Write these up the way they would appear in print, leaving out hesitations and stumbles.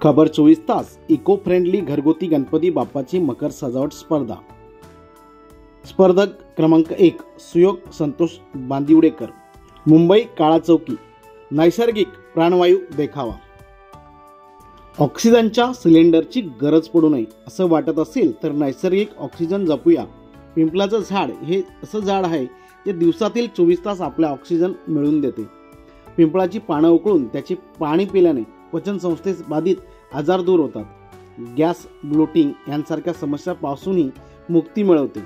खबर 24 तास eco friendly घरगुती गणपती बाप्पाची मकर सजावट स्पर्धा। स्पर्धक क्रमांक 1 सुयोग संतोष बांदिवडेकर, मुंबई काळा चौकी। नैसर्गिक प्राणवायू देखावा। ऑक्सिजनच्या सिलेंडरची गरज पडू नये असं वाटत असेल तर नैसर्गिक ऑक्सिजन जपूया। पिंपळाचं झाड हे असं झाड आहे जे दिवसातील 24 तास आपला ऑक्सिजन मिळवून देते। पिंपळाची पानं उकळून त्याचे पाणी पिल्याने पचन संस्थेस बाधित आजार दूर होतात। गॅस, ब्लोटिंग यांसारख्या समस्यांपासूनही मुक्ती मिळवते।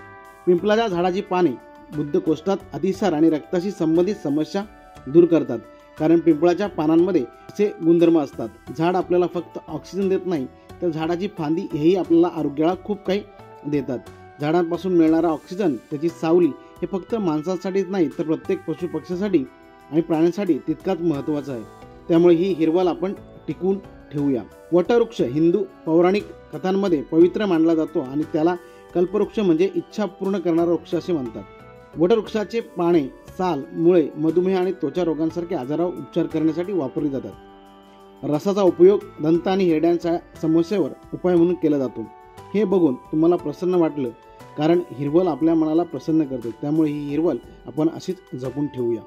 पिंपळाच्या झाडाची पाने बुद्धकोष्ठात अतिसार आणि रक्ताशी संबंधित समस्या दूर करतात, कारण पिंपळाच्या पानांमध्ये असे गुणधर्म असतात। झाड आपल्याला फक्त ऑक्सिजन देत नाही तर झाडाची फांदी हेही आपल्याला आरोग्याला खूप काही देतात। झाडांपासून मिळणारा ऑक्सिजन, त्याची सावली हे फक्त माणसांसाठीच नाही तर प्रत्येक पशुपक्ष्यासाठी आणि प्राण्यांसाठी तितकाच महत्त्वाचा आहे। त्यामुळे ही हिरवळ आपण टिकवून ठेवूया। वटवृक्ष हिंदू पौराणिक कथांमध्ये पवित्र मानला जातो आणि त्याला कल्पवृक्ष म्हणजे इच्छा पूर्ण करणारा वृक्ष असे म्हणतात। वटवृक्षाचे पाने, साल, मुळे मधुमेह आणि त्वचा रोगांसारख्या आजारावर उपचार करण्यासाठी वापरली जातात। रसाचा उपयोग दंत आणि हिरड्यांच्या समस्येवर उपाय म्हणून केला जातो। हे बघून तुम्हाला प्रसन्न वाटलं, कारण हिरवळ आपल्या मनाला प्रसन्न करते। त्यामुळे ही हिरवळ आपण अशीच जपून ठेवूया।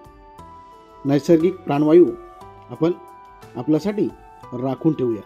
नैसर्गिक प्राणवायू आपण आपल्यासाठी राखून ठेवूया।